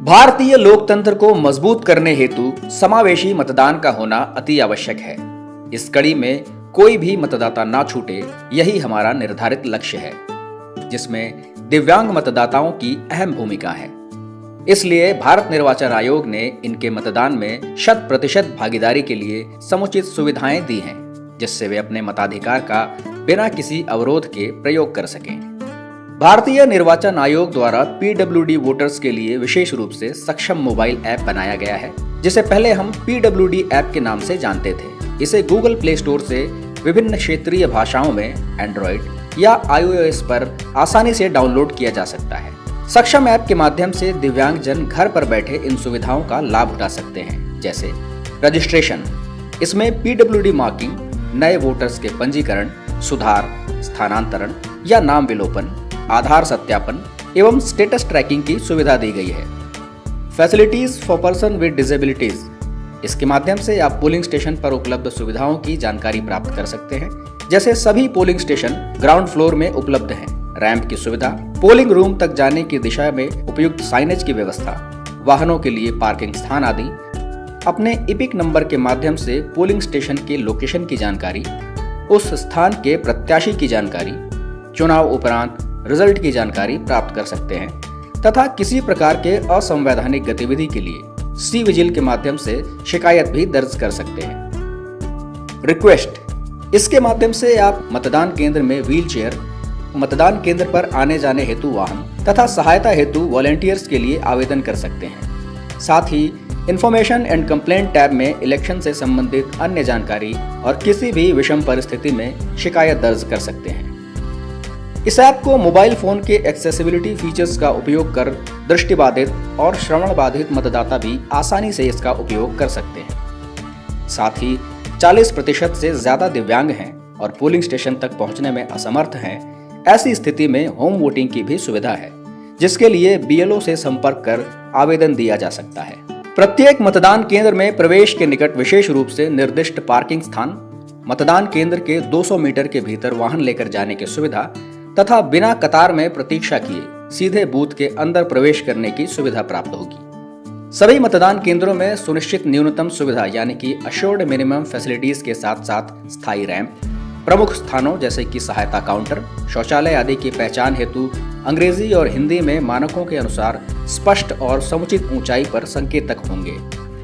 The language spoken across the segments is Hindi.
भारतीय लोकतंत्र को मजबूत करने हेतु समावेशी मतदान का होना अति आवश्यक है। इस कड़ी में कोई भी मतदाता ना छूटे, यही हमारा निर्धारित लक्ष्य है, जिसमें दिव्यांग मतदाताओं की अहम भूमिका है। इसलिए भारत निर्वाचन आयोग ने इनके मतदान में 100% भागीदारी के लिए समुचित सुविधाएं दी हैं, जिससे वे अपने मताधिकार का बिना किसी अवरोध के प्रयोग कर सकें। भारतीय निर्वाचन आयोग द्वारा PWD वोटर्स के लिए विशेष रूप से सक्षम मोबाइल ऐप बनाया गया है, जिसे पहले हम PWD ऐप के नाम से जानते थे। इसे गूगल प्ले स्टोर से विभिन्न क्षेत्रीय भाषाओं में एंड्रॉइड या iOS पर आसानी से डाउनलोड किया जा सकता है। सक्षम ऐप के माध्यम से दिव्यांगजन घर पर बैठे इन सुविधाओं का लाभ उठा सकते हैं, जैसे रजिस्ट्रेशन। इसमें PWD मार्किंग, नए वोटर्स के पंजीकरण, सुधार, स्थानांतरण या नाम विलोपन, आधार सत्यापन एवं स्टेटस ट्रैकिंग की सुविधा दी गई है। Facilities for person with disabilities. इसके माध्यम से आप पोलिंग स्टेशन पर उपलब्ध सुविधाओं की जानकारी प्राप्त कर सकते हैं, जैसे सभी पोलिंग स्टेशन ग्राउंड फ्लोर में उपलब्ध हैं, रैंप की सुविधा, पोलिंग रूम तक जाने की दिशा में उपयुक्त साइनेज की व्यवस्था, वाहनों के लिए पार्किंग स्थान आदि। अपने इपिक नंबर के माध्यम से पोलिंग स्टेशन के लोकेशन की जानकारी, उस स्थान के प्रत्याशी की जानकारी, चुनाव उपरांत रिजल्ट की जानकारी प्राप्त कर सकते हैं तथा किसी प्रकार के असंवैधानिक गतिविधि के लिए सी विजिल के माध्यम से शिकायत भी दर्ज कर सकते हैं। रिक्वेस्ट। इसके माध्यम से आप मतदान केंद्र में व्हीलचेयर, मतदान केंद्र पर आने जाने हेतु वाहन तथा सहायता हेतु वॉलंटियर्स के लिए आवेदन कर सकते हैं। साथ ही इंफॉर्मेशन एंड कंप्लेंट टैब में इलेक्शन से संबंधित अन्य जानकारी और किसी भी विषम परिस्थिति में शिकायत दर्ज कर सकते हैं। इस ऐप को मोबाइल फोन के एक्सेसिबिलिटी फीचर्स का उपयोग कर दृष्टिबाधित और श्रवण बाधित मतदाता भी आसानी से इसका उपयोग कर सकते हैं। साथ ही 40% से ज्यादा दिव्यांग हैं और पोलिंग स्टेशन तक पहुंचने में असमर्थ हैं। ऐसी स्थिति में होम वोटिंग की भी सुविधा है, जिसके लिए BLO से संपर्क कर आवेदन दिया जा सकता है। प्रत्येक मतदान केंद्र में प्रवेश के निकट विशेष रूप से निर्दिष्ट पार्किंग स्थान, मतदान केंद्र के 200 मीटर के भीतर वाहन लेकर जाने की सुविधा तथा बिना कतार में प्रतीक्षा किए सीधे बूथ के अंदर प्रवेश करने की सुविधा प्राप्त होगी। सभी मतदान केंद्रों में सुनिश्चित न्यूनतम सुविधा यानी कि अश्योर्ड मिनिमम फैसिलिटीज के साथ साथ स्थायी रैंप, प्रमुख स्थानों जैसे कि सहायता काउंटर, शौचालय आदि की पहचान हेतु अंग्रेजी और हिंदी में मानकों के अनुसार स्पष्ट और समुचित ऊंचाई पर संकेतक होंगे,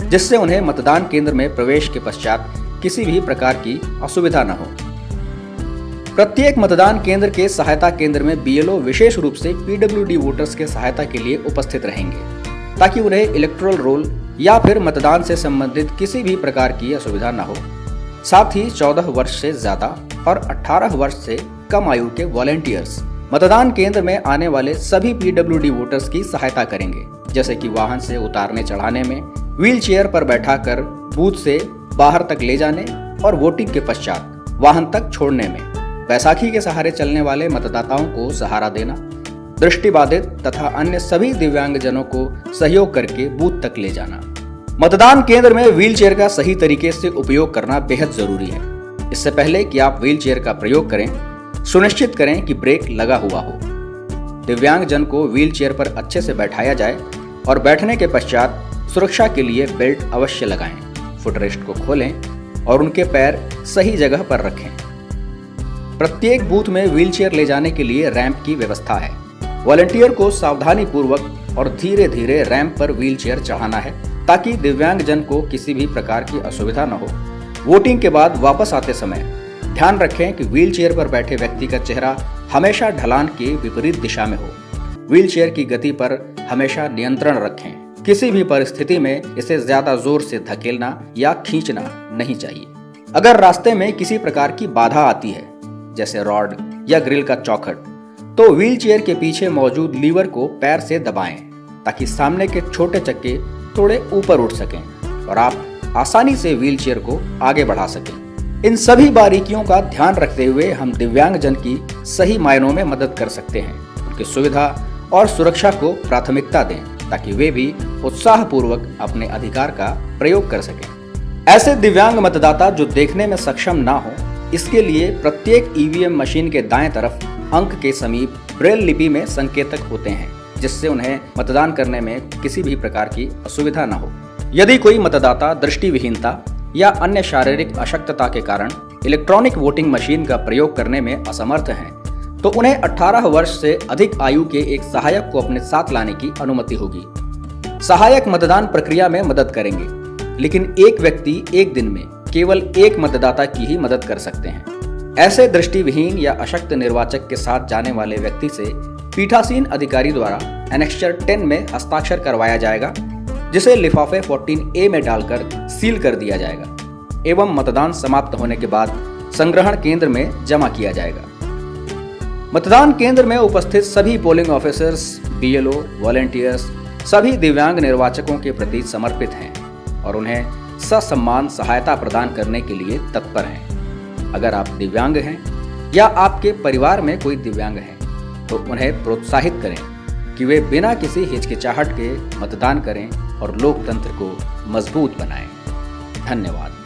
जिससे उन्हें मतदान केंद्र में प्रवेश के पश्चात किसी भी प्रकार की असुविधा न हो। प्रत्येक मतदान केंद्र के सहायता केंद्र में BLO विशेष रूप से PWD वोटर्स के सहायता के लिए उपस्थित रहेंगे, ताकि उन्हें इलेक्टोरल रोल या फिर मतदान से संबंधित किसी भी प्रकार की असुविधा न हो। साथ ही 14 वर्ष से ज्यादा और 18 वर्ष से कम आयु के वॉलंटियर्स मतदान केंद्र में आने वाले सभी PWD वोटर्स की सहायता करेंगे, जैसे कि वाहन से उतारने चढ़ाने में, व्हील चेयर पर बैठाकर बूथ से बाहर तक ले जाने और वोटिंग के पश्चात वाहन तक छोड़ने में, बैसाखी के सहारे चलने वाले मतदाताओं को सहारा देना, दृष्टिबाधित तथा अन्य सभी दिव्यांगजनों को सहयोग करके बूथ तक ले जाना। मतदान केंद्र में व्हीलचेयर का सही तरीके से उपयोग करना बेहद जरूरी है। इससे पहले कि आप व्हीलचेयर का प्रयोग करें, सुनिश्चित करें कि ब्रेक लगा हुआ हो। दिव्यांगजन को व्हीलचेयर पर अच्छे से बैठाया जाए और बैठने के पश्चात सुरक्षा के लिए बेल्ट अवश्य लगाएं। फुटरेस्ट को खोलें और उनके पैर सही जगह पर रखें। प्रत्येक बूथ में व्हीलचेयर ले जाने के लिए रैंप की व्यवस्था है। वॉलंटियर को सावधानी पूर्वक और धीरे धीरे रैंप पर व्हीलचेयर चढ़ाना है, ताकि दिव्यांगजन को किसी भी प्रकार की असुविधा न हो। वोटिंग के बाद वापस आते समय ध्यान रखें कि व्हीलचेयर पर बैठे व्यक्ति का चेहरा हमेशा ढलान के विपरीत दिशा में हो। व्हीलचेयर की गति पर हमेशा नियंत्रण रखें। किसी भी परिस्थिति में इसे ज्यादा जोर से धकेलना या खींचना नहीं चाहिए। अगर रास्ते में किसी प्रकार की बाधा आती है, जैसे रॉड या ग्रिल का चौखट, तो व्हीलचेयर के पीछे मौजूद लीवर को पैर से दबाएं, ताकि सामने के छोटे चक्के थोड़े ऊपर उठ सकें और आप आसानी से व्हीलचेयर को आगे बढ़ा सकें। इन सभी बारीकियों का ध्यान रखते हुए हम दिव्यांगजन की सही मायनों में मदद कर सकते हैं। उनकी सुविधा और सुरक्षा को प्राथमिकता दें, ताकि वे भी उत्साहपूर्वक अपने अधिकार का प्रयोग कर सकें। ऐसे दिव्यांग मतदाता जो देखने में सक्षम ना हो, इसके लिए प्रत्येक EVM मशीन के दाएं तरफ अंक के समीप ब्रेल लिपि में संकेतक होते हैं, जिससे उन्हें मतदान करने में किसी भी प्रकार की असुविधा न हो। यदि कोई मतदाता दृष्टिविहीनता या अन्य शारीरिक अशक्तता के कारण इलेक्ट्रॉनिक वोटिंग मशीन का प्रयोग करने में असमर्थ हैं, तो उन्हें 18 वर्ष से अधिक आयु के एक सहायक को अपने साथ लाने की अनुमति होगी। सहायक मतदान प्रक्रिया में मदद करेंगे, लेकिन एक व्यक्ति एक दिन में केवल एक मतदाता की ही मदद कर सकते हैं। ऐसे दृष्टिविहीन या अशक्त निर्वाचक के साथ जाने वाले व्यक्ति से पीठासीन अधिकारी द्वारा एनेक्सचर 10 में हस्ताक्षर करवाया जाएगा, जिसे लिफाफे 14A में डालकर सील कर दिया जाएगा एवं मतदान समाप्त होने के बाद संग्रहण केंद्र में जमा किया जाएगा। मतदान केंद्र में उपस्थित सभी पोलिंग ऑफिसर्स, BLO, वॉलंटियर्स सभी दिव्यांग निर्वाचकों के प्रति समर्पित हैं और उन्हें ससम्मान सहायता प्रदान करने के लिए तत्पर हैं। अगर आप दिव्यांग हैं या आपके परिवार में कोई दिव्यांग है, तो उन्हें प्रोत्साहित करें कि वे बिना किसी हिचकिचाहट के मतदान करें और लोकतंत्र को मजबूत बनाएं। धन्यवाद।